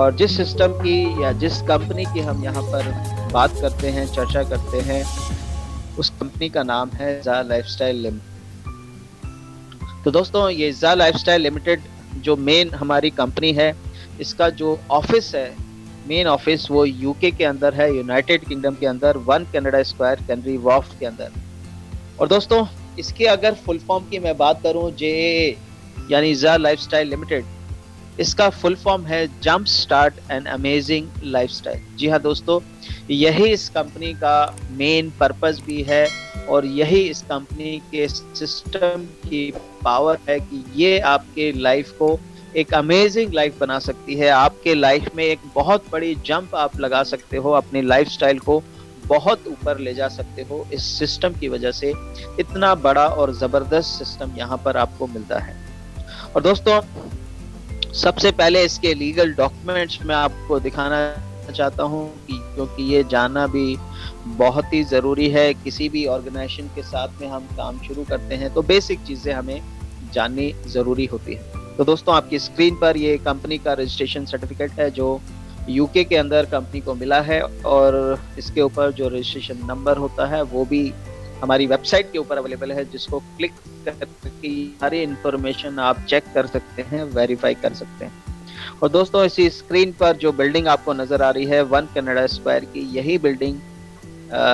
और जिस सिस्टम की या जिस कंपनी की हम यहाँ पर बात करते हैं, चर्चा करते हैं, उस कंपनी का नाम है ज़ा लाइफस्टाइल लिमिटेड। तो दोस्तों, ये ज़ा लाइफस्टाइल लिमिटेड जो मेन हमारी कंपनी है, इसका जो ऑफिस है, मेन ऑफिस, वो यूके के अंदर है, यूनाइटेड किंगडम के अंदर, 1 कनाडा स्क्वायर, कैनरी वॉर्फ के अंदर। और दोस्तों, इसके अगर फुल फॉर्म की मैं बात करूं, JAA यानी ज़ा लाइफस्टाइल लिमिटेड, इसका फुल फॉर्म है jump start an amazing lifestyle. जी हाँ दोस्तों, यही इस कंपनी का मेन पर्पस भी है और यही इस कंपनी के सिस्टम की पावर है कि ये आपके लाइफ को एक अमेजिंग लाइफ बना सकती है। आपके लाइफ में एक बहुत बड़ी जंप आप लगा सकते हो, अपनी लाइफस्टाइल को बहुत ऊपर ले जा सकते हो इस सिस्टम की वजह से। इतना बड़ा और ज़बरदस्त सिस्टम यहाँ पर आपको मिलता है। और दोस्तों, सबसे पहले इसके लीगल डॉक्यूमेंट्स मैं आपको दिखाना चाहता हूँ क्योंकि ये जानना भी बहुत ही ज़रूरी है। किसी भी ऑर्गेनाइजेशन के साथ में हम काम शुरू करते हैं तो बेसिक चीज़ें हमें जाननी ज़रूरी होती है। तो दोस्तों, आपकी स्क्रीन पर ये कंपनी का रजिस्ट्रेशन सर्टिफिकेट है जो यूके के अंदर कंपनी को मिला है, और इसके ऊपर जो रजिस्ट्रेशन नंबर होता है वो भी हमारी वेबसाइट के ऊपर अवेलेबल है, जिसको क्लिक करके सारी इंफॉर्मेशन आप चेक कर सकते हैं, वेरीफाई कर सकते हैं। और दोस्तों, इसी स्क्रीन पर जो बिल्डिंग आपको नज़र आ रही है 1 कनाडा स्क्वायर की, यही बिल्डिंग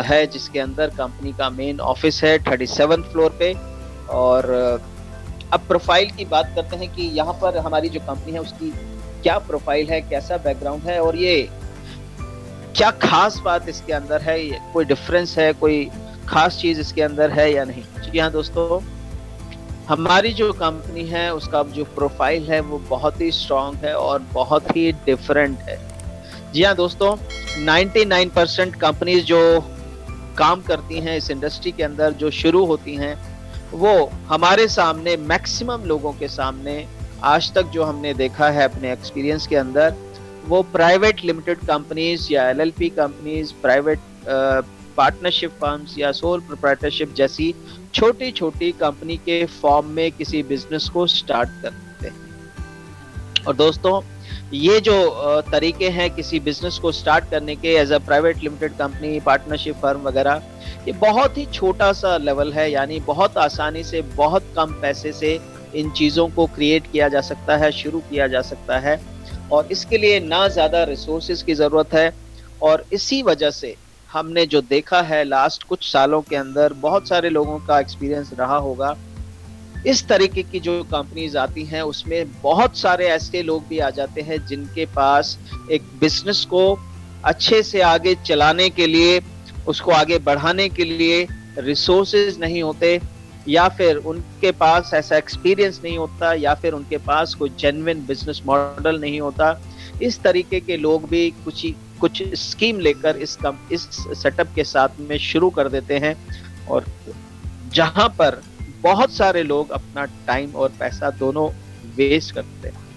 है जिसके अंदर कंपनी का मेन ऑफिस है 37 फ्लोर पे। और अब प्रोफाइल की बात करते हैं कि यहाँ पर हमारी जो कंपनी है उसकी क्या प्रोफाइल है, कैसा बैकग्राउंड है और ये क्या खास बात इसके अंदर है, कोई डिफरेंस है, कोई खास चीज इसके अंदर है या नहीं। जी हाँ दोस्तों, हमारी जो कंपनी है उसका जो प्रोफाइल है वो बहुत ही स्ट्रॉन्ग है और बहुत ही डिफरेंट है। जी हाँ दोस्तों, 99% कंपनीज जो काम करती हैं इस इंडस्ट्री के अंदर, जो शुरू होती हैं, वो हमारे सामने, मैक्सिमम लोगों के सामने आज तक जो हमने देखा है अपने एक्सपीरियंस के अंदर, वो प्राइवेट लिमिटेड कंपनीज या LLP companies, private partnership firms या सोल प्रोप्राइटरशिप जैसी छोटी छोटी कंपनी के फॉर्म में किसी बिजनेस को स्टार्ट करते हैं। और दोस्तों, ये जो तरीके हैं किसी बिजनेस को स्टार्ट करने के, as a private limited company, partnership firm वगैरह, ये बहुत ही छोटा सा लेवल है, यानी बहुत आसानी से, बहुत कम पैसे से इन चीज़ों को क्रिएट किया जा सकता है, शुरू किया जा सकता है, और इसके लिए ना ज़्यादा रिसोर्सेज की ज़रूरत है। और इसी वजह से हमने जो देखा है लास्ट कुछ सालों के अंदर, बहुत सारे लोगों का एक्सपीरियंस रहा होगा, इस तरीके की जो कंपनीज आती हैं उसमें बहुत सारे ऐसे लोग भी आ जाते हैं जिनके पास एक बिजनेस को अच्छे से आगे चलाने के लिए, उसको आगे बढ़ाने के लिए रिसोर्सेज नहीं होते, या फिर उनके पास ऐसा एक्सपीरियंस नहीं होता, या फिर उनके पास कोई जेन्युइन बिजनेस मॉडल नहीं होता। इस तरीके के लोग भी कुछ स्कीम लेकर इस सेटअप के साथ में शुरू कर देते हैं, और जहां पर बहुत सारे लोग अपना टाइम और पैसा दोनों वेस्ट करते हैं।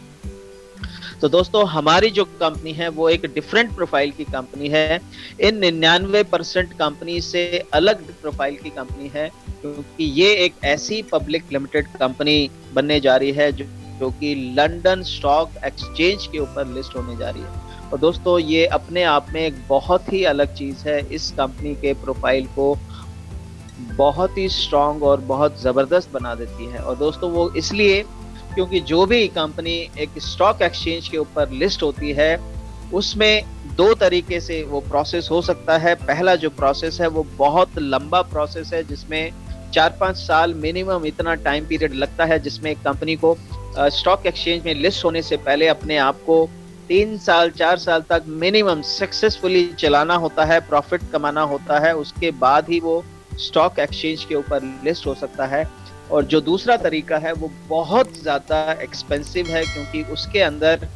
तो दोस्तों, हमारी जो कंपनी है वो एक डिफरेंट प्रोफाइल की कंपनी है। इन 99% कंपनी से अलग प्रोफाइल की कंपनी है, क्योंकि ये एक ऐसी पब्लिक लिमिटेड कंपनी बनने जा रही है जो कि लंदन स्टॉक एक्सचेंज के ऊपर लिस्ट होने जा रही है। और दोस्तों, ये अपने आप में एक बहुत ही अलग चीज़ है, इस कंपनी के प्रोफाइल को बहुत ही स्ट्रॉन्ग और बहुत ज़बरदस्त बना देती है। और दोस्तों, वो इसलिए क्योंकि जो भी कंपनी एक स्टॉक एक्सचेंज के ऊपर लिस्ट होती है, उसमें दो तरीके से वो प्रोसेस हो सकता है। पहला जो प्रोसेस है वो बहुत लंबा प्रोसेस है, जिसमें 4-5 साल मिनिमम इतना टाइम पीरियड लगता है, जिसमें कंपनी को स्टॉक एक्सचेंज में लिस्ट होने से पहले अपने आप को 3 साल 4 साल तक मिनिमम सक्सेसफुली चलाना होता है, प्रॉफिट कमाना होता है, उसके बाद ही वो स्टॉक एक्सचेंज के ऊपर लिस्ट हो सकता है। और जो दूसरा तरीका है वो बहुत ज़्यादा एक्सपेंसिव है, क्योंकि उसके अंदर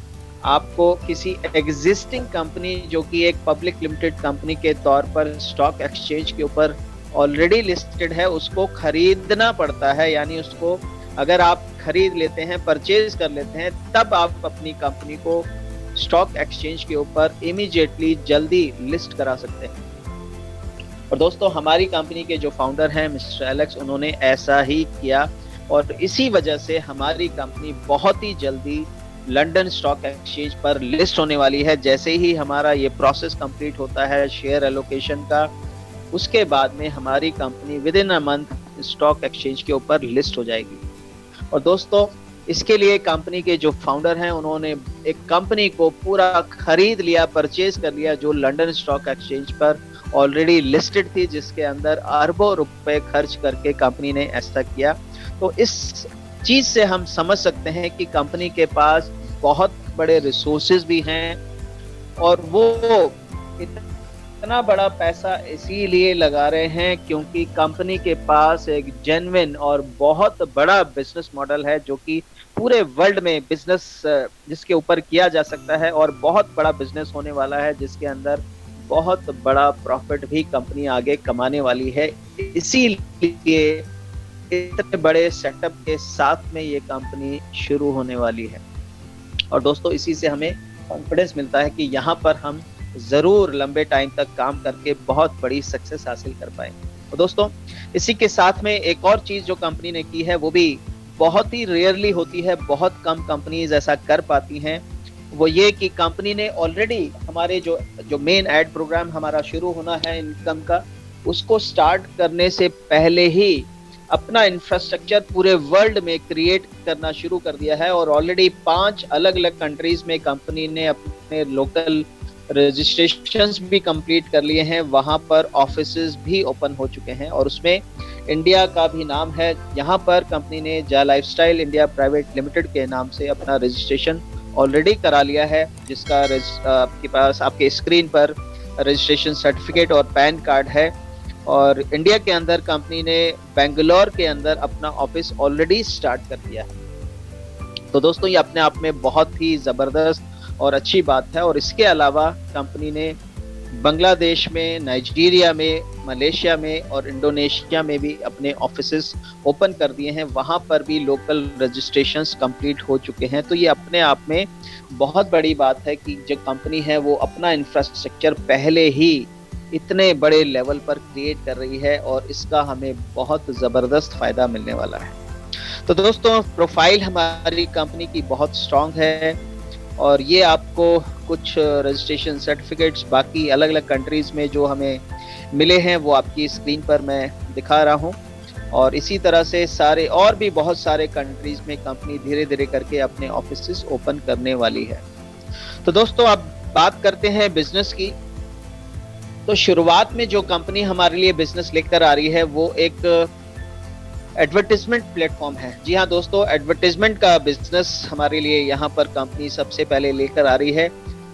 आपको किसी एग्जिस्टिंग कंपनी जो कि एक पब्लिक लिमिटेड कंपनी के तौर पर स्टॉक एक्सचेंज के ऊपर ऑलरेडी लिस्टेड है, उसको खरीदना पड़ता है। यानी उसको अगर आप खरीद लेते हैं, परचेज कर लेते हैं, तब आप अपनी कंपनी को स्टॉक एक्सचेंज के ऊपर इमीडिएटली जल्दी लिस्ट करा सकते हैं। और दोस्तों, हमारी कंपनी के जो फाउंडर हैं मिस्टर एलेक्स, उन्होंने ऐसा ही किया, और इसी वजह से हमारी कंपनी बहुत ही जल्दी लंदन स्टॉक एक्सचेंज पर लिस्ट होने वाली है। जैसे ही हमारा ये प्रोसेस कंप्लीट होता है शेयर एलोकेशन का, उसके बाद में हमारी company with in a month stock exchange के ऊपर लिस्ट हो जाएगी। और दोस्तों, इसके लिए कंपनी के जो फाउंडर हैं उन्होंने एक कंपनी को पूरा खरीद लिया, परचेज कर लिया, जो लंदन स्टॉक एक्सचेंज पर ऑलरेडी लिस्टेड थी, जिसके अंदर अरबों रुपए खर्च करके कंपनी ने ऐसा किया। तो इस चीज से हम समझ सकते हैं कि कंपनी के पास बहुत बड़े रिसोर्सेज भी हैं, और वो इतना बड़ा पैसा इसीलिए लगा रहे हैं क्योंकि कंपनी के पास एक जेन्युइन और बहुत बड़ा बिजनेस मॉडल है, जो कि पूरे वर्ल्ड में बिजनेस जिसके ऊपर किया जा सकता है, और बहुत बड़ा बिजनेस होने वाला है, जिसके अंदर बहुत बड़ा प्रॉफिट भी कंपनी आगे कमाने वाली है। इसीलिए इतने बड़े सेटअप के साथ में ये कंपनी शुरू होने वाली है। और दोस्तों, इसी से हमें कॉन्फिडेंस मिलता है कि यहाँ पर हम जरूर लंबे टाइम तक काम करके बहुत बड़ी सक्सेस हासिल कर पाएंगे। और दोस्तों, इसी के साथ में एक और चीज जो कंपनी ने की है, वो भी बहुत ही रेयरली होती है, बहुत कम कंपनीज ऐसा कर पाती हैं। वो ये कि कंपनी ने ऑलरेडी हमारे जो मेन एड प्रोग्राम हमारा शुरू होना है इनकम का, उसको स्टार्ट करने से पहले ही अपना इंफ्रास्ट्रक्चर पूरे वर्ल्ड में क्रिएट करना शुरू कर दिया है। और ऑलरेडी 5 अलग अलग कंट्रीज में कंपनी ने अपने लोकल रजिस्ट्रेशंस भी कंप्लीट कर लिए हैं, वहां पर ऑफिसेज भी ओपन हो चुके हैं, और उसमें इंडिया का भी नाम है। यहाँ पर कंपनी ने जा लाइफस्टाइल इंडिया प्राइवेट लिमिटेड के नाम से अपना रजिस्ट्रेशन ऑलरेडी करा लिया है, जिसका आपके पास आपके स्क्रीन पर रजिस्ट्रेशन सर्टिफिकेट और पैन कार्ड है। और इंडिया के अंदर कंपनी ने बेंगलोर के अंदर अपना ऑफिस ऑलरेडी स्टार्ट कर दिया है। तो दोस्तों, ये अपने आप में बहुत ही जबरदस्त और अच्छी बात है। और इसके अलावा कंपनी ने बांग्लादेश में, नाइजीरिया में, मलेशिया में और इंडोनेशिया में भी अपने ऑफिसेस ओपन कर दिए हैं। वहां पर भी लोकल रजिस्ट्रेशंस कंप्लीट हो चुके हैं। तो ये अपने आप में बहुत बड़ी बात है कि जो कंपनी है वो अपना इंफ्रास्ट्रक्चर पहले ही इतने बड़े लेवल पर क्रिएट कर रही है, और इसका हमें बहुत ज़बरदस्त फ़ायदा मिलने वाला है। तो दोस्तों, प्रोफाइल हमारी कंपनी की बहुत स्ट्रांग है, और ये आपको कुछ रजिस्ट्रेशन सर्टिफिकेट्स बाकी अलग अलग कंट्रीज़ में जो हमें मिले हैं वो आपकी स्क्रीन पर मैं दिखा रहा हूँ। और इसी तरह से सारे और भी बहुत सारे कंट्रीज़ में कंपनी धीरे धीरे करके अपने ऑफिसेस ओपन करने वाली है। तो दोस्तों, अब बात करते हैं बिजनेस की। तो शुरुआत में जो कंपनी हमारे लिए बिजनेस लेकर आ रही है वो एक एडवर्टाइजमेंट प्लेटफॉर्म है। जी हाँ दोस्तों, एडवर्टाइजमेंट का बिजनेस हमारे लिए यहाँ पर कंपनी सबसे पहले लेकर आ रही है।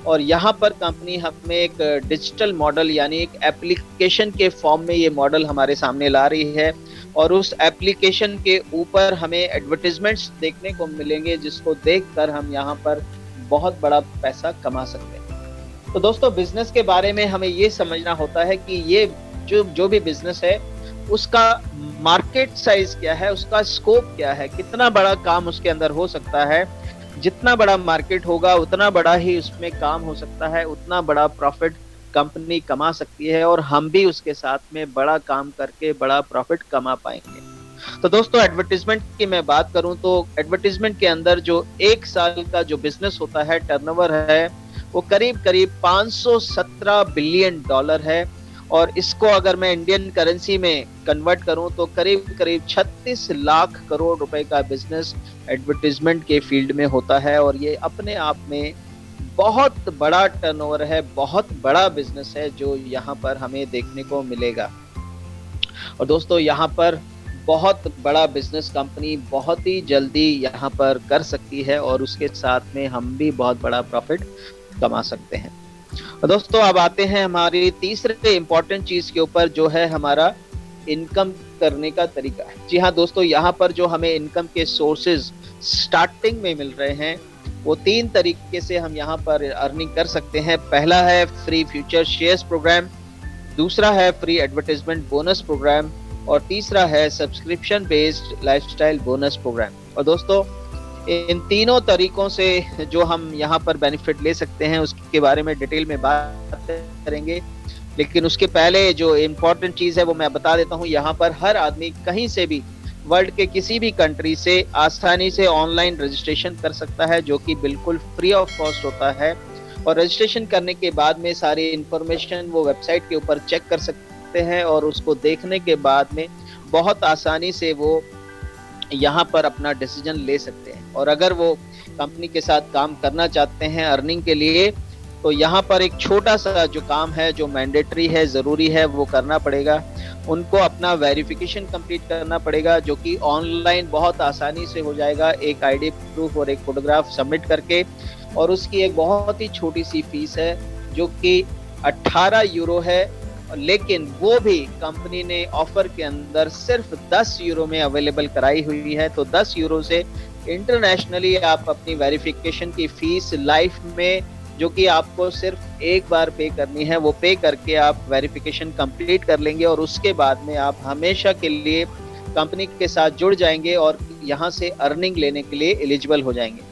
और यहाँ पर कंपनी हमें एक डिजिटल मॉडल यानी एक एप्लीकेशन के फॉर्म में ये मॉडल हमारे सामने ला रही है, और उस एप्लीकेशन के ऊपर हमें एडवर्टाइजमेंट्स देखने को मिलेंगे, जिसको देखकर हम यहाँ पर बहुत बड़ा पैसा कमा सकते हैं। तो दोस्तों, बिजनेस के बारे में हमें ये समझना होता है कि ये जो भी बिजनेस है उसका मार्केट साइज क्या है, उसका स्कोप क्या है, कितना बड़ा काम उसके अंदर हो सकता है। जितना बड़ा मार्केट होगा उतना बड़ा ही उसमें काम हो सकता है, उतना बड़ा प्रॉफिट कंपनी कमा सकती है, और हम भी उसके साथ में बड़ा काम करके बड़ा प्रॉफिट कमा पाएंगे। तो दोस्तों, एडवर्टाइजमेंट की मैं बात करूं तो एडवर्टाइजमेंट के अंदर जो 1 साल का जो बिजनेस होता है, टर्नओवर है, वो करीब करीब $517 बिलियन है। और इसको अगर मैं इंडियन करेंसी में कन्वर्ट करूं तो करीब करीब 36 लाख करोड़ रुपए का बिजनेस एडवर्टाइजमेंट के फील्ड में होता है। और ये अपने आप में बहुत बड़ा टर्नओवर है, बहुत बड़ा बिजनेस है जो यहाँ पर हमें देखने को मिलेगा। और दोस्तों, यहाँ पर बहुत बड़ा बिजनेस कंपनी बहुत ही जल्दी यहाँ पर कर सकती है, और उसके साथ में हम भी बहुत बड़ा प्रॉफिट कमा सकते हैं। और दोस्तों, अब आते हैं हमारी तीसरे इंपॉर्टेंट चीज के ऊपर, जो है हमारा इनकम करने का तरीका। जी हाँ दोस्तों, यहाँ पर जो हमें इनकम के सोर्सेज स्टार्टिंग में मिल रहे हैं वो 3 तरीके से हम यहाँ पर अर्निंग कर सकते हैं। पहला है फ्री फ्यूचर शेयर्स प्रोग्राम, दूसरा है फ्री एडवर्टाइजमेंट बोनस प्रोग्राम, और तीसरा है subscription based lifestyle bonus program. और दोस्तों, इन तीनों तरीकों से जो हम यहाँ पर बेनिफिट ले सकते हैं उसके बारे में डिटेल में बात करेंगे, लेकिन उसके पहले जो इम्पोर्टेंट चीज़ है वो मैं बता देता हूँ। यहाँ पर हर आदमी कहीं से भी वर्ल्ड के किसी भी कंट्री से आसानी से ऑनलाइन रजिस्ट्रेशन कर सकता है, जो कि बिल्कुल फ्री ऑफ कॉस्ट होता है। और रजिस्ट्रेशन करने के बाद में सारी इंफॉर्मेशन वो वेबसाइट के ऊपर चेक कर सकते हैं और उसको देखने के बाद में बहुत आसानी से वो यहाँ पर अपना डिसीजन ले सकते हैं। और अगर वो कंपनी के साथ काम करना चाहते हैं अर्निंग के लिए, तो यहाँ पर एक छोटा सा जो काम है जो मैंडेटरी है, ज़रूरी है, वो करना पड़ेगा। उनको अपना वेरिफिकेशन कंप्लीट करना पड़ेगा, जो कि ऑनलाइन बहुत आसानी से हो जाएगा, एक आईडी प्रूफ और एक फोटोग्राफ सबमिट करके। और उसकी एक बहुत ही छोटी सी फीस है जो कि 18 यूरो है, लेकिन वो भी कंपनी ने ऑफर के अंदर सिर्फ 10 यूरो में अवेलेबल कराई हुई है। तो 10 यूरो से इंटरनेशनली आप अपनी वेरिफिकेशन की फीस लाइफ में, जो कि आपको सिर्फ एक बार पे करनी है, वो पे करके आप वेरिफिकेशन कंप्लीट कर लेंगे और उसके बाद में आप हमेशा के लिए कंपनी के साथ जुड़ जाएंगे और यहाँ से अर्निंग लेने के लिए एलिजिबल हो जाएंगे।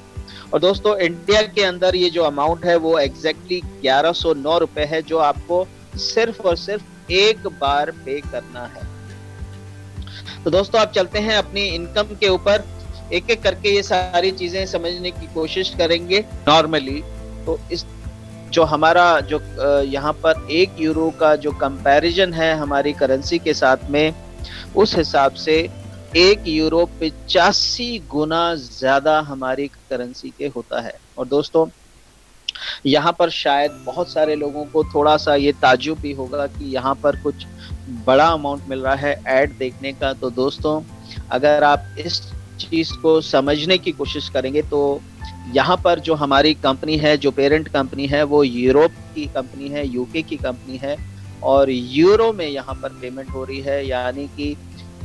और दोस्तों, इंडिया के अंदर ये जो अमाउंट है वो एग्जैक्टली 1109 रुपए है, जो आपको सिर्फ और सिर्फ एक बार पे करना है। तो दोस्तों, आप चलते हैं अपनी इनकम के ऊपर, एक एक करके ये सारी चीजें समझने की कोशिश करेंगे नॉर्मली। तो इस जो हमारा जो यहाँ पर 1 यूरो का जो कंपैरिजन है हमारी करेंसी के साथ में, उस हिसाब से 1 यूरो 85 गुना ज्यादा हमारी करेंसी के होता है। और दोस्तों, यहाँ पर शायद बहुत सारे लोगों को थोड़ा सा ये ताज्जुब भी होगा कि यहाँ पर कुछ बड़ा अमाउंट मिल रहा है ऐड देखने का। तो दोस्तों, अगर आप इस चीज को समझने की कोशिश करेंगे तो यहाँ पर जो हमारी कंपनी है, जो पेरेंट कंपनी है, वो यूरोप की कंपनी है, यूके की कंपनी है, और यूरो में यहाँ पर पेमेंट हो रही है। यानी कि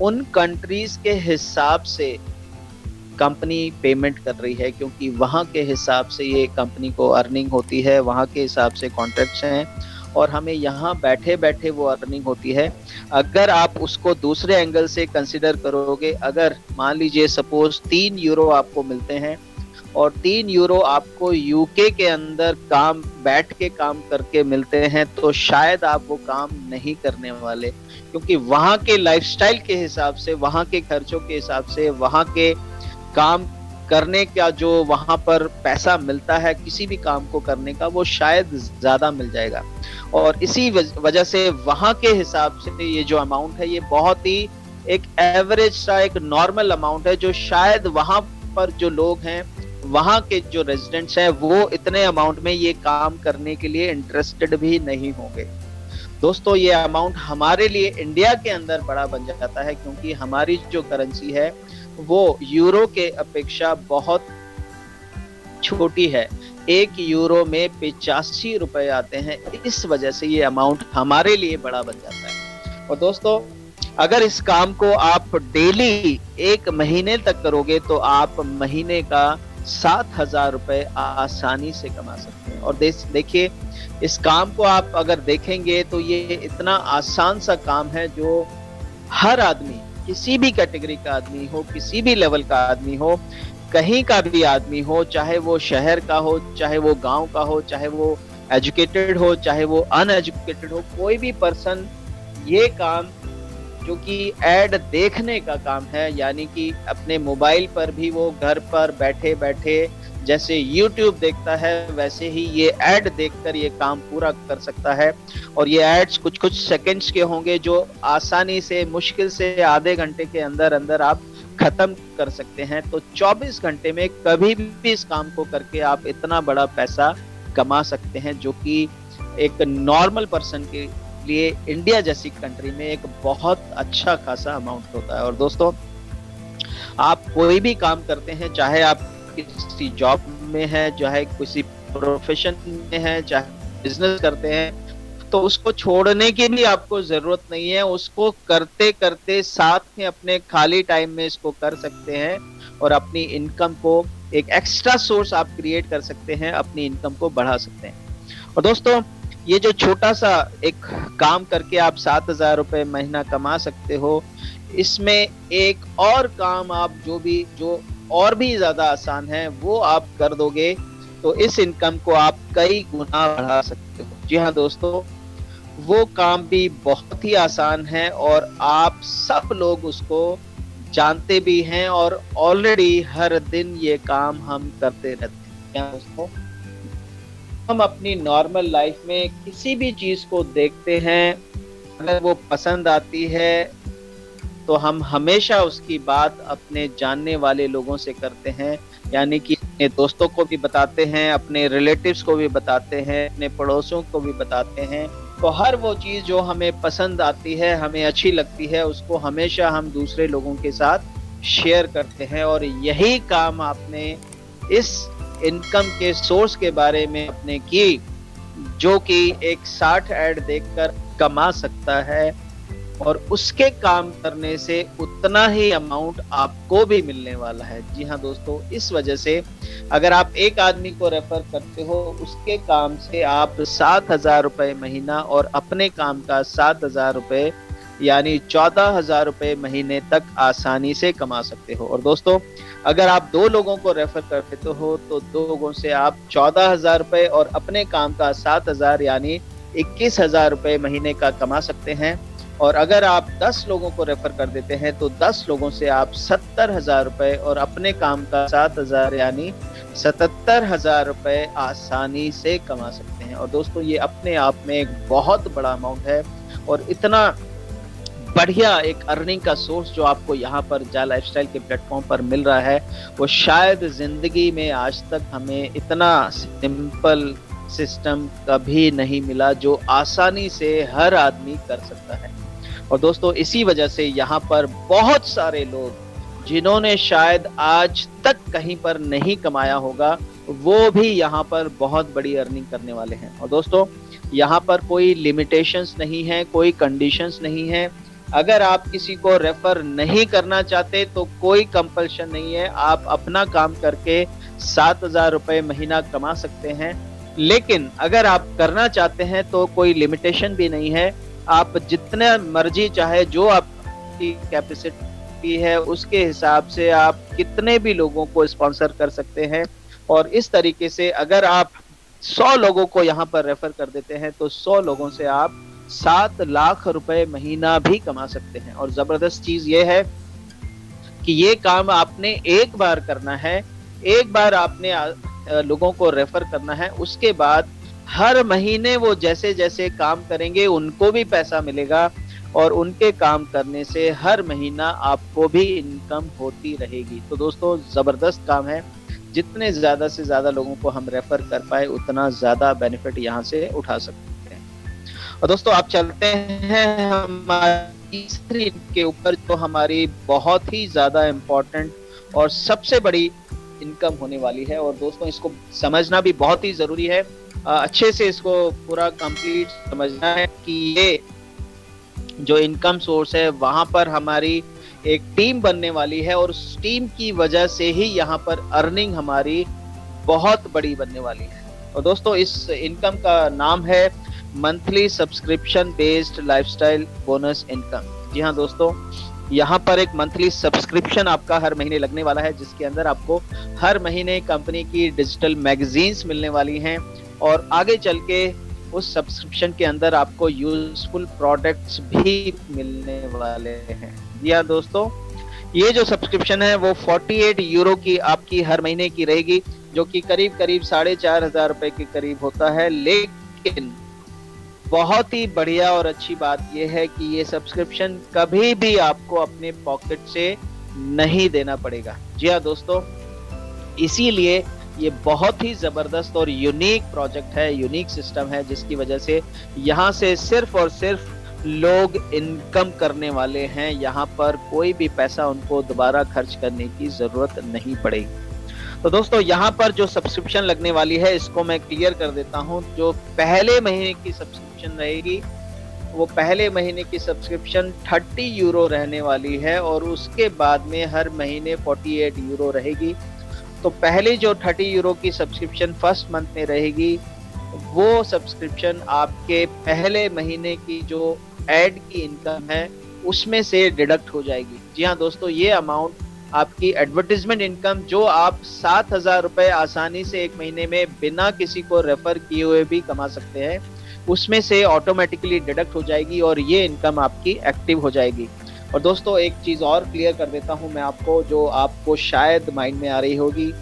उन कंट्रीज के हिसाब से कंपनी पेमेंट कर रही है, क्योंकि वहाँ के हिसाब से ये कंपनी को अर्निंग होती है, वहाँ के हिसाब से कॉन्ट्रैक्ट्स हैं और हमें यहाँ बैठे बैठे वो अर्निंग होती है। अगर आप उसको दूसरे एंगल से कंसिडर करोगे, अगर मान लीजिए सपोज 3 यूरो आपको मिलते हैं और 3 यूरो आपको यूके के अंदर काम बैठ के काम करके मिलते हैं, तो शायद आप वो काम नहीं करने वाले, क्योंकि वहाँ के लाइफस्टाइल के हिसाब से, वहाँ के खर्चों के हिसाब से, वहाँ के काम करने का जो वहाँ पर पैसा मिलता है किसी भी काम को करने का, वो शायद ज्यादा मिल जाएगा। और इसी वजह से वहाँ के हिसाब से ये जो अमाउंट है ये बहुत ही एक एवरेज सा एक नॉर्मल अमाउंट है, जो शायद वहाँ पर जो लोग हैं, वहाँ के जो रेजिडेंट्स हैं, वो इतने अमाउंट में ये काम करने के लिए इंटरेस्टेड भी नहीं होंगे। दोस्तों, ये अमाउंट हमारे लिए इंडिया के अंदर बड़ा बन जाता है, क्योंकि हमारी जो करेंसी है वो यूरो के अपेक्षा बहुत छोटी है। 1 यूरो में 85 रुपए आते हैं, इस वजह से ये अमाउंट हमारे लिए बड़ा बन जाता है। और दोस्तों, अगर इस काम को आप डेली 1 महीने तक करोगे तो आप महीने का 7,000 रुपए आसानी से कमा सकते हैं। और देखिए, इस काम को आप अगर देखेंगे तो ये इतना आसान सा काम है, जो हर आदमी, किसी भी कैटेगरी का आदमी हो, किसी भी लेवल का आदमी हो, कहीं का भी आदमी हो, चाहे वो शहर का हो, चाहे वो गांव का हो, चाहे वो एजुकेटेड हो, चाहे वो अनएजुकेटेड हो, कोई भी पर्सन ये काम, जो कि ऐड देखने का काम है, यानी कि अपने मोबाइल पर भी वो घर पर बैठे बैठे जैसे YouTube देखता है, वैसे ही ये ऐड देखकर ये काम पूरा कर सकता है। और ये एड्स कुछ कुछ सेकंड्स के होंगे, जो आसानी से, मुश्किल से आधे घंटे के अंदर अंदर आप खत्म कर सकते हैं। तो 24 घंटे में कभी भी इस काम को करके आप इतना बड़ा पैसा कमा सकते हैं, जो कि एक नॉर्मल पर्सन के लिए इंडिया जैसी कंट्री में एक बहुत अच्छा खासा अमाउंट होता है। और दोस्तों, आप कोई भी काम करते हैं, चाहे आप किसी जॉब में है, चाहे किसी प्रोफेशन में है, चाहे बिजनेस करते हैं, तो उसको छोड़ने की भी आपको जरूरत नहीं है। उसको करते करते साथ में अपने खाली टाइम में इसको कर सकते हैं और अपनी इनकम को, एक एक्स्ट्रा सोर्स आप क्रिएट कर सकते हैं, अपनी इनकम को बढ़ा सकते हैं। और दोस्तों, ये जो छोटा सा एक काम करके आप 7,000 रुपए महीना कमा सकते हो, इसमें एक और काम आप जो और भी ज्यादा आसान है वो आप कर दोगे तो इस इनकम को आप कई गुना बढ़ा सकते हो। जी हाँ दोस्तों, वो काम भी बहुत ही आसान है और आप सब लोग उसको जानते भी हैं और ऑलरेडी हर दिन ये काम हम करते रहते हैं। क्या दोस्तों, हम अपनी नॉर्मल लाइफ में किसी भी चीज को देखते हैं, अगर वो पसंद आती है तो हम हमेशा उसकी बात अपने जानने वाले लोगों से करते हैं, यानी कि अपने दोस्तों को भी बताते हैं, अपने रिलेटिव्स को भी बताते हैं, अपने पड़ोसियों को भी बताते हैं। तो हर वो चीज जो हमें पसंद आती है, हमें अच्छी लगती है, उसको हमेशा हम दूसरे लोगों के साथ शेयर करते हैं। और यही काम आपने इस इनकम के सोर्स के बारे में आपने की, जो कि एक 60 ऐड देखकर कमा सकता है और उसके काम करने से उतना ही अमाउंट आपको भी मिलने वाला है। जी हाँ दोस्तों, इस वजह से अगर आप एक आदमी को रेफर करते हो, उसके काम से आप 7,000 रुपए महीना और अपने काम का 7,000 रुपए यानी 14,000 रुपए महीने तक आसानी से कमा सकते हो। और दोस्तों, अगर आप 2 लोगों को रेफर करते हो तो 2 लोगों से आप 14,000 रुपए और अपने काम का 7,000 यानी 21,000 रुपए महीने का कमा सकते हैं। और अगर आप 10 लोगों को रेफर कर देते हैं तो 10 लोगों से आप 70,000 रुपए और अपने काम का 7,000 यानी 77,000 रुपए आसानी से कमा सकते हैं। और दोस्तों, ये अपने आप में एक बहुत बड़ा अमाउंट है और इतना बढ़िया एक अर्निंग का सोर्स जो आपको यहाँ पर जा लाइफस्टाइल के प्लेटफॉर्म पर मिल रहा है, वो शायद जिंदगी में आज तक हमें इतना सिंपल सिस्टम कभी नहीं मिला जो आसानी से हर आदमी कर सकता है। और दोस्तों, इसी वजह से यहाँ पर बहुत सारे लोग जिन्होंने शायद आज तक कहीं पर नहीं कमाया होगा, वो भी यहाँ पर बहुत बड़ी अर्निंग करने वाले हैं। और दोस्तों, यहाँ पर कोई लिमिटेशंस नहीं है, कोई कंडीशंस नहीं है। अगर आप किसी को रेफर नहीं करना चाहते तो कोई कंपल्शन नहीं है, आप अपना काम करके 7,000 रुपए महीना कमा सकते हैं। लेकिन अगर आप करना चाहते हैं तो कोई लिमिटेशन भी नहीं है, आप जितने मर्जी चाहे, जो आपकी कैपेसिटी है उसके हिसाब से आप कितने भी लोगों को स्पॉन्सर कर सकते हैं। और इस तरीके से अगर आप 100 लोगों को यहाँ पर रेफर कर देते हैं तो 100 लोगों से आप 7 लाख रुपए महीना भी कमा सकते हैं। और जबरदस्त चीज ये है कि ये काम आपने एक बार करना है, एक बार आपने लोगों को रेफर करना है, उसके बाद हर महीने वो जैसे जैसे काम करेंगे उनको भी पैसा मिलेगा और उनके काम करने से हर महीना आपको भी इनकम होती रहेगी। तो दोस्तों, जबरदस्त काम है, जितने ज्यादा से ज्यादा लोगों को हम रेफर कर पाए उतना ज्यादा बेनिफिट यहाँ से उठा सकते हैं। और दोस्तों, आप चलते हैं हमारी तीसरी के ऊपर, जो हमारी बहुत ही ज्यादा इम्पोर्टेंट और सबसे बड़ी इनकम होने वाली है। और दोस्तों, इसको समझना भी बहुत ही जरूरी है, अच्छे से इसको पूरा कंप्लीट समझना है कि ये जो इनकम सोर्स है वहां पर हमारी एक टीम बनने वाली है और उस टीम की वजह से ही यहाँ पर अर्निंग हमारी बहुत बड़ी बनने वाली है। और दोस्तों, इस इनकम का नाम है monthly subscription based lifestyle bonus income. जी हाँ दोस्तों, यहाँ पर एक मंथली सब्सक्रिप्शन आपका हर महीने लगने वाला है, जिसके अंदर आपको हर महीने कंपनी की डिजिटल मैगजीन्स मिलने वाली हैं और आगे चल के उस सब्सक्रिप्शन के अंदर आपको यूजफुल प्रोडक्ट्स भी मिलने वाले हैं। जी हाँ दोस्तों, ये जो सब्सक्रिप्शन है वो 48 यूरो की आपकी हर महीने की रहेगी, जो कि करीब करीब 4,500 रुपए के करीब होता है। लेकिन बहुत ही बढ़िया और अच्छी बात यह है कि ये सब्सक्रिप्शन कभी भी आपको अपने पॉकेट से नहीं देना पड़ेगा। जी हाँ दोस्तों, इसीलिए ये बहुत ही जबरदस्त और यूनिक प्रोजेक्ट है, यूनिक सिस्टम है, जिसकी वजह से यहाँ से सिर्फ और सिर्फ लोग इनकम करने वाले हैं। यहाँ पर कोई भी पैसा उनको दोबारा खर्च करने की जरूरत नहीं पड़ेगी। तो दोस्तों, यहाँ पर जो सब्सक्रिप्शन लगने वाली है इसको मैं क्लियर कर देता हूँ। जो पहले महीने की सब्सक्रिप्शन रहेगी वो पहले महीने की सब्सक्रिप्शन 30 यूरो रहने वाली है और उसके बाद में हर महीने 48 यूरो रहेगी। तो पहले जो 30 यूरो की सब्सक्रिप्शन फर्स्ट मंथ में रहेगी, वो सब्सक्रिप्शन आपके पहले महीने की जो एड की इनकम है उसमें से डिडक्ट हो जाएगी। जी हाँ दोस्तों, ये अमाउंट आपकी एडवर्टीजमेंट इनकम जो आप 7,000 रुपए आसानी से एक महीने में बिना किसी को रेफर किए हुए भी कमा सकते हैं, उसमें से ऑटोमेटिकली डिडक्ट हो जाएगी और ये इनकम आपकी एक्टिव हो जाएगी। और दोस्तों एक चीज और क्लियर कर देता हूं मैं आपको, जो आपको शायद माइंड में आ रही होगी,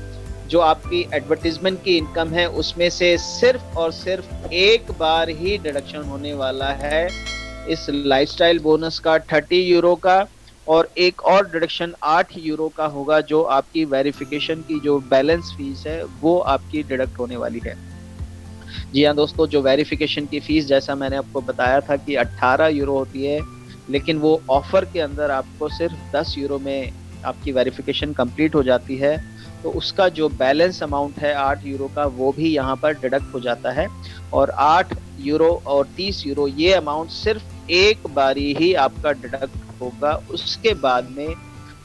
जो आपकी एडवर्टीजमेंट की इनकम है उसमें से सिर्फ और सिर्फ एक बार ही डिडक्शन होने वाला है इस लाइफस्टाइल बोनस का 30 यूरो का, और एक और डिडक्शन 8 यूरो का होगा जो आपकी वेरिफिकेशन की जो बैलेंस फीस है वो आपकी डिडक्ट होने वाली है। जी हाँ दोस्तों, जो वेरिफिकेशन की फीस जैसा मैंने आपको बताया था कि 18 यूरो होती है, लेकिन वो ऑफर के अंदर आपको सिर्फ 10 यूरो में आपकी वेरिफिकेशन कंप्लीट हो जाती है। तो उसका जो बैलेंस अमाउंट है 8 यूरो का वो भी यहाँ पर डिडक्ट हो जाता है, और 8 यूरो और 30 यूरो ये अमाउंट सिर्फ एक बारी ही आपका डिडक्ट होगा। उसके बाद में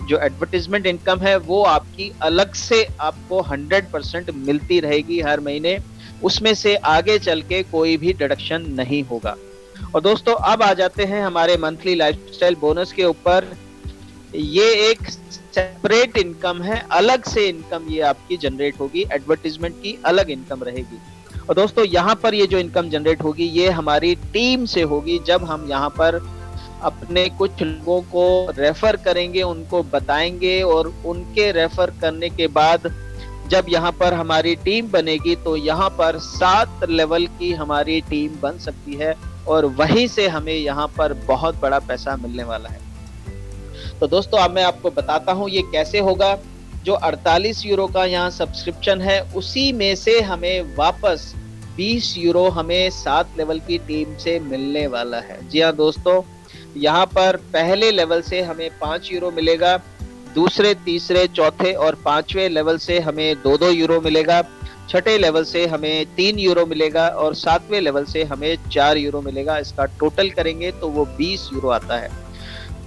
जो एडवर्टीजमेंट इनकम है वो आपकी अलग से आपको 100% मिलती रहेगी हर महीने, उसमें से आगे चल के कोई भी डिडक्शन नहीं होगा। और दोस्तों अब आ जाते हैं हमारे मंथली लाइफस्टाइल बोनस के ऊपर। ये एक सेपरेट इनकम है, अलग से इनकम ये आपकी जनरेट होगी, एडवर्टीजमेंट की अलग इनकम रहेगी। और दोस्तों यहाँ पर ये जो इनकम जनरेट होगी ये हमारी टीम से होगी। जब हम यहाँ पर अपने कुछ लोगों को रेफर करेंगे, उनको बताएंगे, और उनके रेफर करने के बाद जब यहाँ पर हमारी टीम बनेगी तो यहाँ पर 7 लेवल की हमारी टीम बन सकती है, और वहीं से हमें यहाँ पर बहुत बड़ा पैसा मिलने वाला है। तो दोस्तों अब मैं आपको बताता हूँ ये कैसे होगा। जो 48 यूरो का यहाँ सब्सक्रिप्शन है उसी में से हमें वापस 20 यूरो हमें 7 लेवल की टीम से मिलने वाला है। जी हाँ दोस्तों, यहाँ पर पहले लेवल से हमें 5 यूरो मिलेगा, दूसरे, तीसरे, चौथे और 5वें लेवल से हमें 2-2 यूरो मिलेगा, छठे लेवल से हमें 3 यूरो मिलेगा, और 7वें लेवल से हमें 4 यूरो मिलेगा। इसका टोटल करेंगे तो वो 20 यूरो आता है।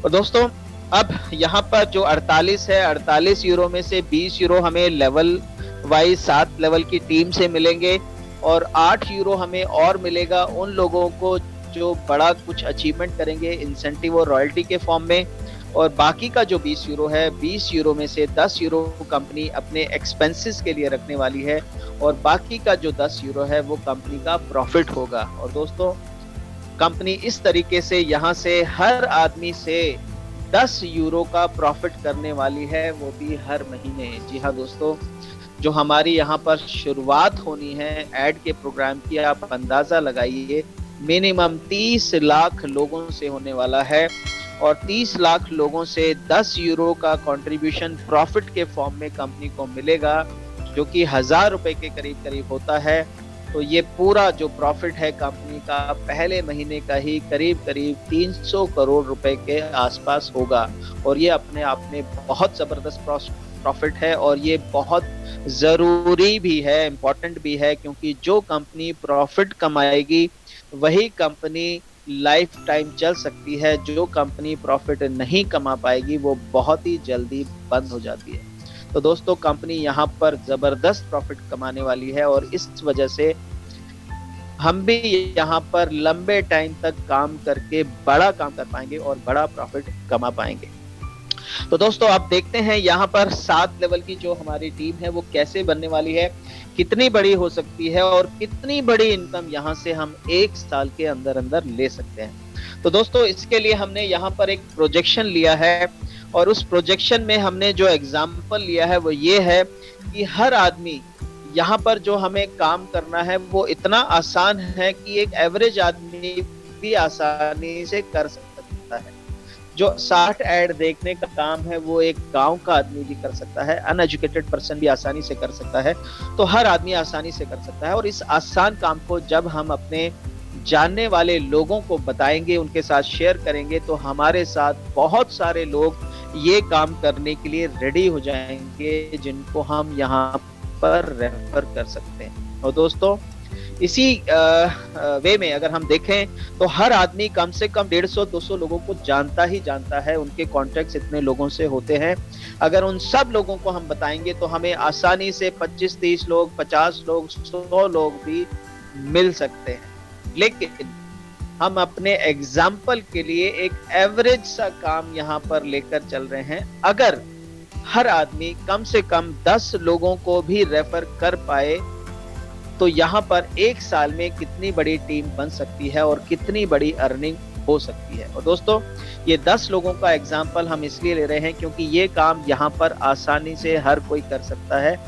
और दोस्तों अब यहाँ पर जो 48 है, 48 यूरो में से 20 यूरो हमें लेवल वाइज 7 लेवल की टीम से मिलेंगे, और 8 यूरो हमें और मिलेगा उन लोगों को जो बड़ा कुछ अचीवमेंट करेंगे इंसेंटिव और रॉयल्टी के फॉर्म में। और बाकी का जो 20 यूरो है, 20 यूरो में से 10 यूरो कंपनी अपने एक्सपेंसेस के लिए रखने वाली है, और बाकी का जो 10 यूरो है वो कंपनी का प्रॉफिट होगा। और दोस्तों कंपनी इस तरीके से यहाँ से हर आदमी से 10 यूरो का प्रॉफिट करने वाली है, वो भी हर महीने। जी हाँ दोस्तों, जो हमारी यहाँ पर शुरुआत होनी है एड के प्रोग्राम की, आप अंदाजा लगाइए मिनिमम 30 लाख लोगों से होने वाला है, और 30 लाख लोगों से 10 यूरो का कंट्रीब्यूशन प्रॉफिट के फॉर्म में कंपनी को मिलेगा, जो कि 1000 रुपए के करीब करीब होता है। तो ये पूरा जो प्रॉफिट है कंपनी का पहले महीने का ही करीब करीब 300 करोड़ रुपए के आसपास होगा, और ये अपने आप में बहुत जबरदस्त प्रॉफिट है, और ये बहुत जरूरी भी है, इम्पोर्टेंट भी है, क्योंकि जो कंपनी प्रॉफिट कमाएगी वही कंपनी लाइफ टाइम चल सकती है। जो कंपनी प्रॉफिट नहीं कमा पाएगी वो बहुत ही जल्दी बंद हो जाती है। तो दोस्तों कंपनी यहाँ पर जबरदस्त प्रॉफिट कमाने वाली है, और इस वजह से हम भी यहाँ पर लंबे टाइम तक काम करके बड़ा काम कर पाएंगे और बड़ा प्रॉफिट कमा पाएंगे। तो दोस्तों आप देखते हैं यहाँ पर 7 लेवल की जो हमारी टीम है वो कैसे बनने वाली है, कितनी बड़ी हो सकती है, और कितनी बड़ी इनकम यहाँ से हम 1 साल के अंदर अंदर ले सकते हैं। तो दोस्तों इसके लिए हमने यहाँ पर एक प्रोजेक्शन लिया है, और उस प्रोजेक्शन में हमने जो एग्जाम्पल लिया है वो ये है कि हर आदमी यहाँ पर जो हमें काम करना है वो इतना आसान है कि एक एवरेज आदमी भी आसानी से कर सकता है। जो 60 ऐड देखने का काम है वो एक गांव का आदमी भी कर सकता है, अनएजुकेटेड पर्सन भी आसानी से कर सकता है। तो हर आदमी आसानी से कर सकता है, और इस आसान काम को जब हम अपने जानने वाले लोगों को बताएंगे, उनके साथ शेयर करेंगे, तो हमारे साथ बहुत सारे लोग ये काम करने के लिए रेडी हो जाएंगे, जिनको हम यहाँ पर रेफर कर सकते हैं। और दोस्तों इसी वे में अगर हम देखें तो हर आदमी कम से कम 150-200 लोगों को जानता ही जानता है, उनके कॉन्टेक्ट इतने लोगों से होते हैं। अगर उन सब लोगों को हम बताएंगे तो हमें आसानी से 25-30 लोग, 50 लोग, 100 लोग भी मिल सकते हैं। लेकिन हम अपने एग्जाम्पल के लिए एक एवरेज सा काम यहाँ पर लेकर चल रहे हैं। अगर हर आदमी कम से कम 10 लोगों को भी रेफर कर पाए तो यहाँ पर 1 साल में कितनी बड़ी टीम बन सकती है और कितनी बड़ी अर्निंग हो सकती है। और दोस्तों ये 10 लोगों का एग्जाम्पल हम इसलिए ले रहे हैं क्योंकि ये काम यहाँ पर आसानी से हर कोई कर सकता है,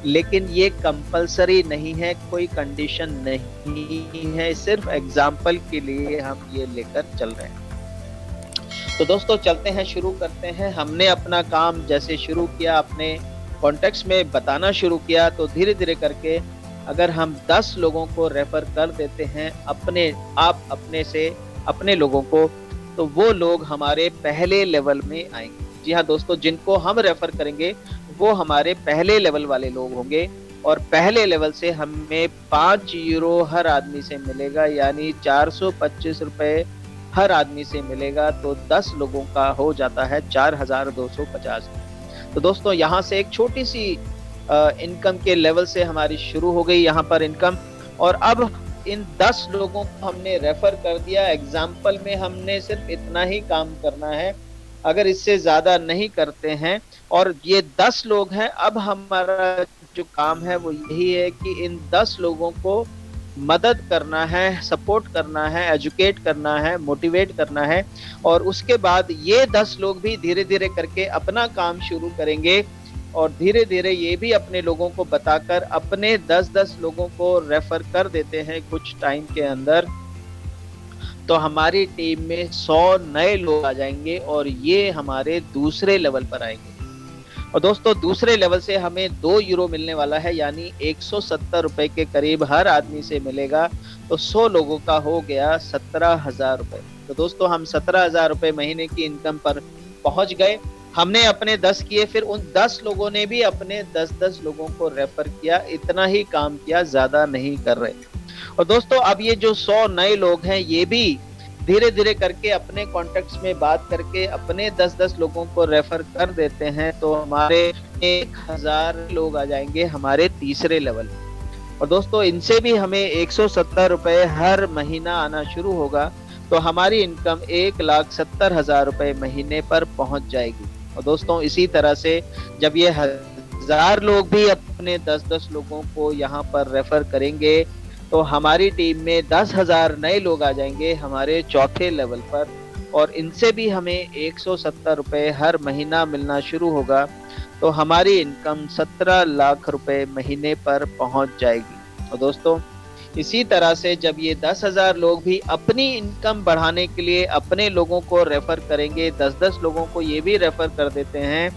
लेकिन ये कंपलसरी नहीं है, कोई कंडीशन नहीं है, सिर्फ एग्जाम्पल के लिए हम ये लेकर चल रहे हैं। तो दोस्तों चलते हैं, शुरू करते हैं। हमने अपना काम जैसे शुरू किया, अपने कॉन्टेक्स्ट में बताना शुरू किया, तो धीरे धीरे करके अगर हम 10 लोगों को रेफर कर देते हैं अपने लोगों को, तो वो लोग हमारे पहले लेवल में आएंगे। जी हाँ दोस्तों, जिनको हम रेफर करेंगे वो हमारे पहले लेवल वाले लोग होंगे, और पहले लेवल से हमें 5 यूरो हर आदमी से मिलेगा, यानी 425 रुपए हर आदमी से मिलेगा। तो 10 लोगों का हो जाता है 4250। तो दोस्तों यहाँ से एक छोटी सी इनकम के लेवल से हमारी शुरू हो गई यहाँ पर इनकम, और अब इन 10 लोगों को हमने रेफर कर दिया। एग्जाम्पल में हमने सिर्फ इतना ही काम करना है, अगर इससे ज्यादा नहीं करते हैं। और ये 10 लोग हैं, अब हमारा जो काम है वो यही है कि इन 10 लोगों को मदद करना है, सपोर्ट करना है, एजुकेट करना है, मोटिवेट करना है। और उसके बाद ये 10 लोग भी धीरे धीरे करके अपना काम शुरू करेंगे, और धीरे धीरे ये भी अपने लोगों को बताकर अपने 10-10 लोगों को रेफर कर देते हैं कुछ टाइम के अंदर। तो हमारी टीम में 100 नए लोग आ जाएंगे, और ये हमारे दूसरे लेवल पर आएंगे। और दोस्तों दूसरे लेवल से हमें 2 यूरो मिलने वाला है, यानी 170 रुपए के करीब हर आदमी से मिलेगा। तो 100 लोगों का हो गया 17,000 रुपए। तो दोस्तों हम 17,000 रुपए महीने की इनकम पर पहुंच गए। हमने अपने 10 किए, फिर उन 10 लोगों ने भी अपने 10-10 लोगों को रेफर किया। इतना ही काम किया, ज्यादा नहीं कर रहे। और दोस्तों अब ये जो 100 नए लोग हैं, ये भी धीरे धीरे करके अपने कॉन्टेक्ट्स में बात करके अपने 10-10 लोगों को रेफर कर देते हैं। तो हमारे 1000 लोग आ जाएंगे हमारे तीसरे लेवल। और दोस्तों इनसे भी हमें 170 रुपए हर महीना आना शुरू होगा, तो हमारी इनकम 1,70,000 रुपए महीने पर पहुंच जाएगी। और दोस्तों इसी तरह से जब ये 1000 लोग भी अपने 10-10 लोगों को यहाँ पर रेफर करेंगे, तो हमारी टीम में 10,000 नए लोग आ जाएंगे हमारे चौथे लेवल पर, और इनसे भी हमें 170 रुपए हर महीना मिलना शुरू होगा। तो हमारी इनकम 17 लाख रुपए महीने पर पहुंच जाएगी। और दोस्तों इसी तरह से जब ये 10,000 लोग भी अपनी इनकम बढ़ाने के लिए अपने लोगों को रेफर करेंगे, 10-10 लोगों को ये भी रेफर कर देते हैं,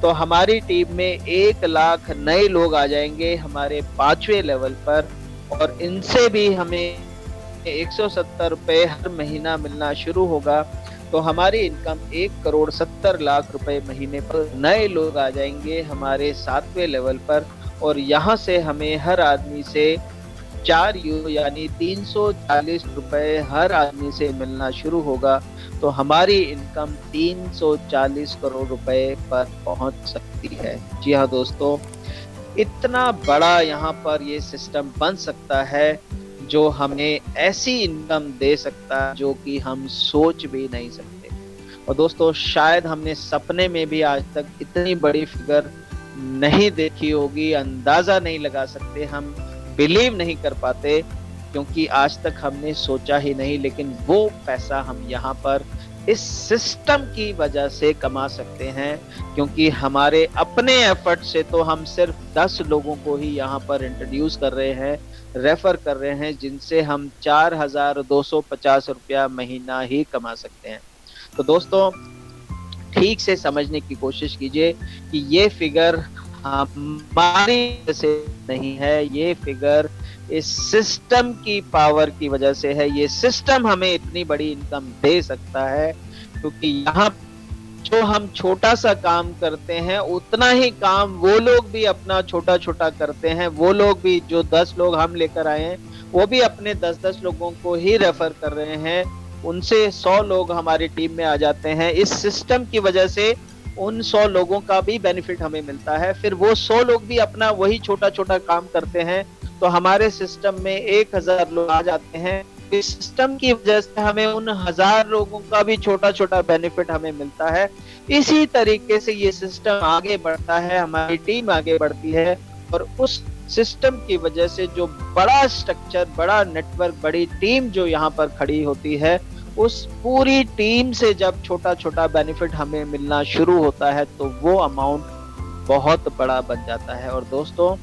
तो हमारी टीम में 1 लाख नए लोग आ जाएंगे हमारे 5वें लेवल पर, और इनसे भी हमें 170 रुपए हर महीना मिलना शुरू होगा। तो हमारी इनकम 1,70,00,000 रुपए महीने पर नए लोग आ जाएंगे हमारे 7वें लेवल पर, और यहाँ से हमें हर आदमी से 4 यूरो यानी 340 रुपए हर आदमी से मिलना शुरू होगा। तो हमारी इनकम 340 करोड़ रुपए पर पहुंच सकती है। जी हाँ दोस्तों, इतना बड़ा यहाँ पर ये सिस्टम बन सकता है जो हमें ऐसी इनकम दे सकता है जो कि हम सोच भी नहीं सकते। और दोस्तों शायद हमने सपने में भी आज तक इतनी बड़ी फिगर नहीं देखी होगी, अंदाजा नहीं लगा सकते, हम बिलीव नहीं कर पाते, क्योंकि आज तक हमने सोचा ही नहीं। लेकिन वो पैसा हम यहाँ पर इस सिस्टम की वजह से कमा सकते हैं, क्योंकि हमारे अपने एफर्ट से तो हम सिर्फ 10 लोगों को ही यहाँ पर इंट्रोड्यूस कर रहे हैं, रेफर कर रहे हैं, जिनसे हम 4,250 रुपया महीना ही कमा सकते हैं। तो दोस्तों ठीक से समझने की कोशिश कीजिए कि ये फिगर हमारी वजह से नहीं है, ये फिगर इस सिस्टम की पावर की वजह से है। ये सिस्टम हमें इतनी बड़ी इनकम दे सकता है, क्योंकि यहाँ जो हम छोटा सा काम करते हैं उतना ही काम वो लोग भी अपना छोटा छोटा करते हैं। वो लोग भी जो 10 लोग हम लेकर आए हैं, वो भी अपने 10-10 लोगों को ही रेफर कर रहे हैं, उनसे 100 लोग हमारी टीम में आ जाते हैं। इस सिस्टम की वजह से उन 100 लोगों का भी बेनिफिट हमें मिलता है। फिर वो 100 लोग भी अपना वही छोटा छोटा काम करते हैं, तो हमारे सिस्टम में 1000 लोग आ जाते हैं। इस सिस्टम की वजह से हमें उन 1000 लोगों का भी छोटा छोटा बेनिफिट हमें मिलता है। इसी तरीके से ये सिस्टम आगे बढ़ता है, हमारी टीम आगे बढ़ती है, और उस सिस्टम की वजह से जो बड़ा स्ट्रक्चर, बड़ा नेटवर्क, बड़ी टीम जो यहाँ पर खड़ी होती है, उस पूरी टीम से जब छोटा छोटा बेनिफिट हमें मिलना शुरू होता है तो वो अमाउंट बहुत बड़ा बन जाता है। और दोस्तों,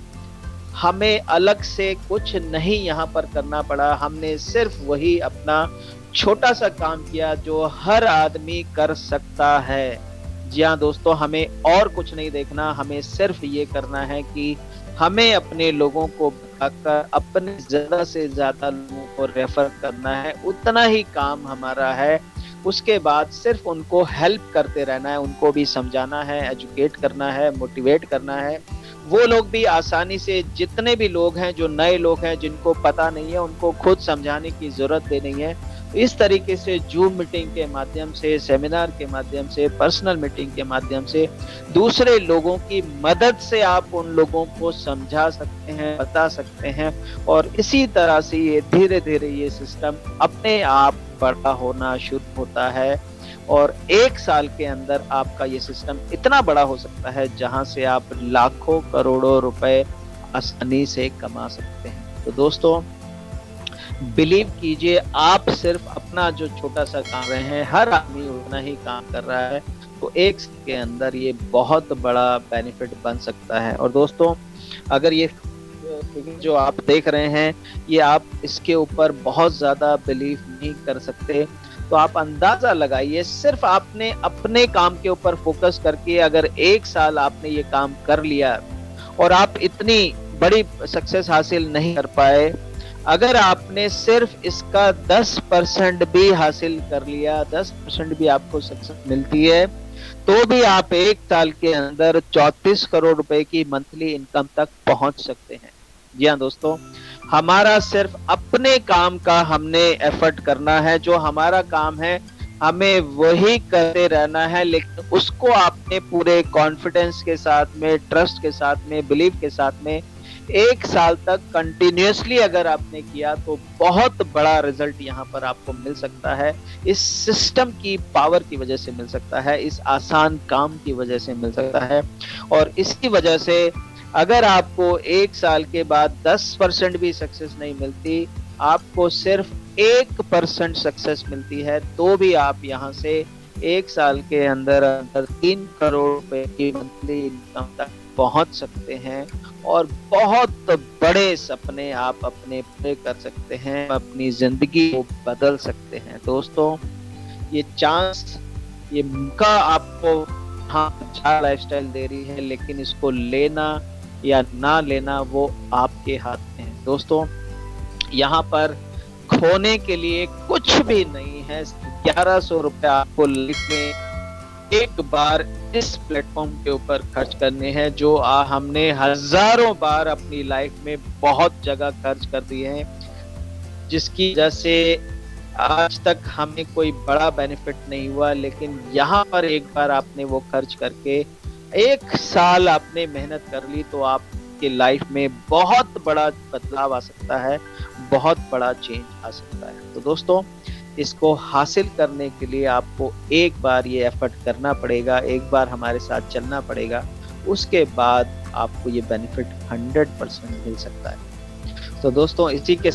हमें अलग से कुछ नहीं यहाँ पर करना पड़ा, हमने सिर्फ वही अपना छोटा सा काम किया जो हर आदमी कर सकता है। जी हाँ दोस्तों, हमें और कुछ नहीं देखना, हमें सिर्फ ये करना है कि हमें अपने लोगों को बताकर अपने ज्यादा से ज्यादा लोगों को रेफर करना है, उतना ही काम हमारा है। उसके बाद सिर्फ उनको हेल्प करते रहना है, उनको भी समझाना है, एजुकेट करना है, मोटिवेट करना है। वो लोग भी आसानी से, जितने भी लोग हैं जो नए लोग हैं जिनको पता नहीं है, उनको खुद समझाने की जरूरत नहीं है। इस तरीके से जूम मीटिंग के माध्यम से, सेमिनार के माध्यम से, पर्सनल मीटिंग के माध्यम से, दूसरे लोगों की मदद से आप उन लोगों को समझा सकते हैं, बता सकते हैं। और इसी तरह से ये धीरे धीरे ये सिस्टम अपने आप बड़ा होना शुरू होता है। और 1 साल के अंदर आपका ये सिस्टम इतना बड़ा हो सकता है जहां से आप लाखों करोड़ों रुपए आसानी से कमा सकते हैं। तो दोस्तों, बिलीव कीजिए, आप सिर्फ अपना जो छोटा सा काम रहे हैं, हर आदमी उतना ही काम कर रहा है, तो 1 साल के अंदर ये बहुत बड़ा बेनिफिट बन सकता है। और दोस्तों, अगर ये जो आप देख रहे हैं, ये आप इसके ऊपर बहुत ज्यादा बिलीव नहीं कर सकते, तो आप अंदाजा लगाइए, सिर्फ आपने अपने काम के ऊपर फोकस करके अगर 1 साल आपने ये काम कर लिया और आप इतनी बड़ी सक्सेस हासिल नहीं कर पाए, अगर आपने सिर्फ इसका 10% भी हासिल कर लिया, 10% भी आपको सक्सेस मिलती है, तो भी आप 1 साल के अंदर 34 करोड़ रुपए की मंथली इनकम तक पहुंच सकते हैं। जी हाँ दोस्तों, हमारा सिर्फ अपने काम का हमने एफर्ट करना है, जो हमारा काम है हमें वही करते रहना है, लेकिन उसको आपने पूरे कॉन्फिडेंस के साथ में, ट्रस्ट के साथ में, बिलीव के साथ में 1 साल तक कंटिन्यूअसली अगर आपने किया तो बहुत बड़ा रिजल्ट यहाँ पर आपको मिल सकता है। इस सिस्टम की पावर की वजह से मिल सकता है, इस आसान काम की वजह से मिल सकता है। और इसकी वजह से अगर आपको 1 साल के बाद 10% भी सक्सेस नहीं मिलती, आपको सिर्फ 1% सक्सेस मिलती है, तो भी आप यहाँ से 1 साल के अंदर 3 करोड़ रुपए की मंथली इनकम तक पहुंच सकते हैं और बहुत बड़े सपने आप अपने पूरे कर सकते हैं, अपनी जिंदगी को बदल सकते हैं। दोस्तों, ये चांस, ये मौका आपको हाँ अच्छा लाइफस्टाइल दे रही है, लेकिन इसको लेना या ना लेना वो आपके हाथ में है। दोस्तों, यहाँ पर खोने के लिए कुछ भी नहीं है। 1100 रुपए आपको लाइफ में एक बार इस प्लेटफॉर्म के ऊपर खर्च करने हैं, जो हमने हजारों बार अपनी लाइफ में बहुत जगह खर्च कर दिए हैं, जिसकी वजह से आज तक हमें कोई बड़ा बेनिफिट नहीं हुआ। लेकिन यहाँ पर एक बार आपने वो खर्च करके 1 साल आपने मेहनत कर ली, तो आपके लाइफ में बहुत बड़ा बदलाव आ सकता है, बहुत बड़ा चेंज आ सकता है। तो दोस्तों, इसको हासिल करने के लिए आपको एक बार ये एफर्ट करना पड़ेगा, एक बार हमारे साथ चलना पड़ेगा, उसके बाद आपको ये बेनिफिट 100% मिल सकता है। तो दोस्तों, इसी के